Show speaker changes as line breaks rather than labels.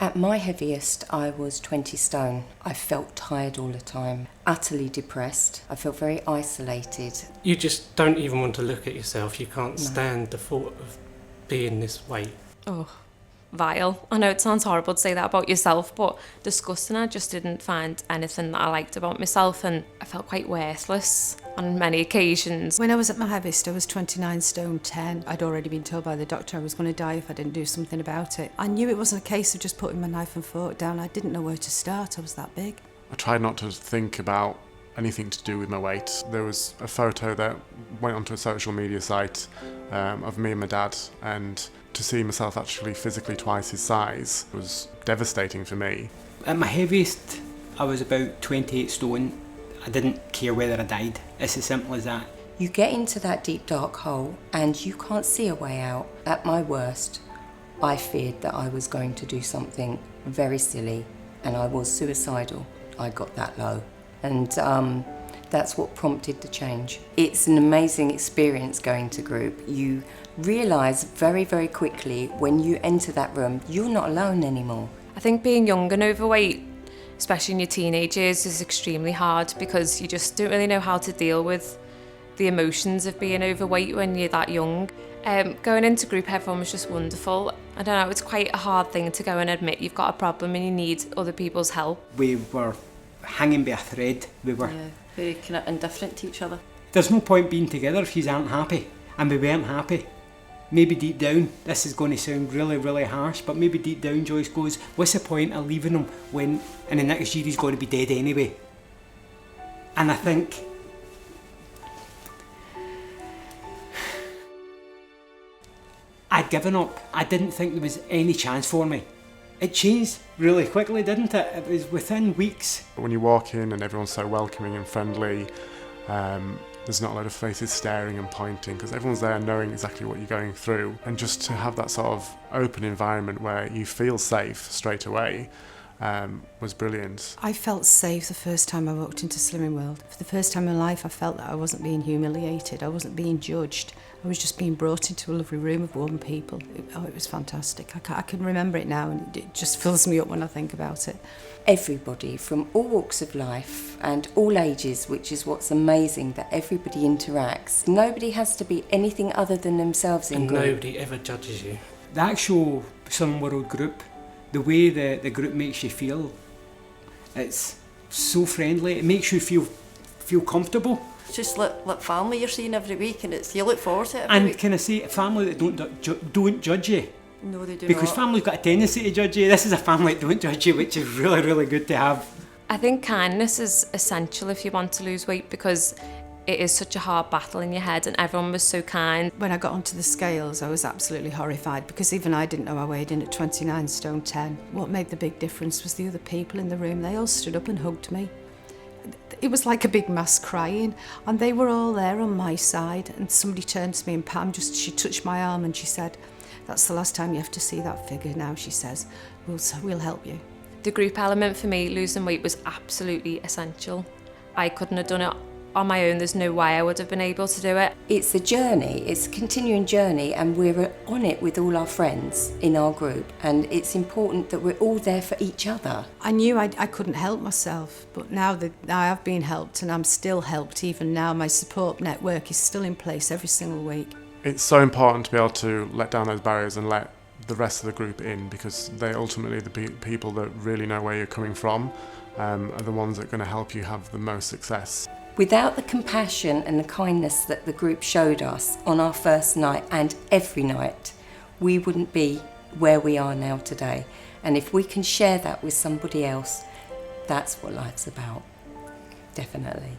At my heaviest, I was 20 stone. I felt tired all the time, utterly depressed. I felt very isolated.
You just don't even want to look at yourself. You can't stand the thought of being this weight.
Oh, vile. I know it sounds horrible to say that about yourself, but disgusting. I just didn't find anything that I liked about myself, and I felt quite worthless on many occasions.
When I was at my heaviest, I was 29 stone 10. I'd already been told by the doctor I was going to die if I didn't do something about it. I knew it wasn't a case of just putting my knife and fork down. I didn't know where to start. I was that big.
I tried not to think about anything to do with my weight. There was a photo that went onto a social media site of me and my dad, and to see myself actually physically twice his size was devastating for me.
At my heaviest, I was about 28 stone. I didn't care whether I died. It's as simple as that.
You get into that deep dark hole and you can't see a way out. At my worst, I feared that I was going to do something very silly, and I was suicidal. I got that low. And that's what prompted the change. It's an amazing experience going to group. You realise very, very quickly when you enter that room, you're not alone anymore.
I think being young and overweight, especially in your teenage years, is extremely hard because you just don't really know how to deal with the emotions of being overweight when you're that young. Going into group, everyone was just wonderful. I don't know, it's quite a hard thing to go and admit you've got a problem and you need other people's help.
We were hanging by a thread. We were
very kind of indifferent to each other.
There's no point being together if you aren't happy, and we weren't happy. Maybe deep down, this is going to sound really, really harsh, but maybe deep down Joyce goes, what's the point of leaving him when in the next year he's going to be dead anyway? And I think I'd given up. I didn't think there was any chance for me. It changed really quickly, didn't it? It was within weeks.
When you walk in and everyone's so welcoming and friendly, there's not a lot of faces staring and pointing because everyone's there knowing exactly what you're going through. And just to have that sort of open environment where you feel safe straight away was brilliant.
I felt safe the first time I walked into Slimming World. For the first time in my life, I felt that I wasn't being humiliated. I wasn't being judged. I was just being brought into a lovely room of warm people. It was fantastic. I can remember it now, and it just fills me up when I think about it.
Everybody from all walks of life and all ages, which is what's amazing, that everybody interacts. Nobody has to be anything other than themselves in
And
group.
nobody ever judges you.
The actual Slimming World group, the way the group makes you feel, it's so friendly. It makes you feel comfortable.
It's just like family you're seeing every week, and you look forward to it every
And
week.
can I say, family that don't judge you?
No, they do
Because
not.
family's got a tendency to judge you. This is a family that don't judge you, which is really, really good to have.
I think kindness is essential if you want to lose weight because it is such a hard battle in your head, and everyone was so kind.
When I got onto the scales, I was absolutely horrified because even I didn't know I weighed in at 29 stone 10. What made the big difference was the other people in the room. They all stood up and hugged me. It was like a big mass crying, and they were all there on my side. And somebody turned to me, and Pam she touched my arm and she said, "That's the last time you have to see that figure now," she says. We'll help you.
The group element for me, losing weight, was absolutely essential. I couldn't have done it on my own. There's no way I would have been able to do it.
It's a journey, it's a continuing journey, and we're on it with all our friends in our group, and it's important that we're all there for each other.
I knew I couldn't help myself, but now that I have been helped, and I'm still helped even now, my support network is still in place every single week.
It's so important to be able to let down those barriers and let the rest of the group in, because they're ultimately the people that really know where you're coming from, are the ones that are going to help you have the most success.
Without the compassion and the kindness that the group showed us on our first night and every night, we wouldn't be where we are now today. And if we can share that with somebody else, that's what life's about. Definitely.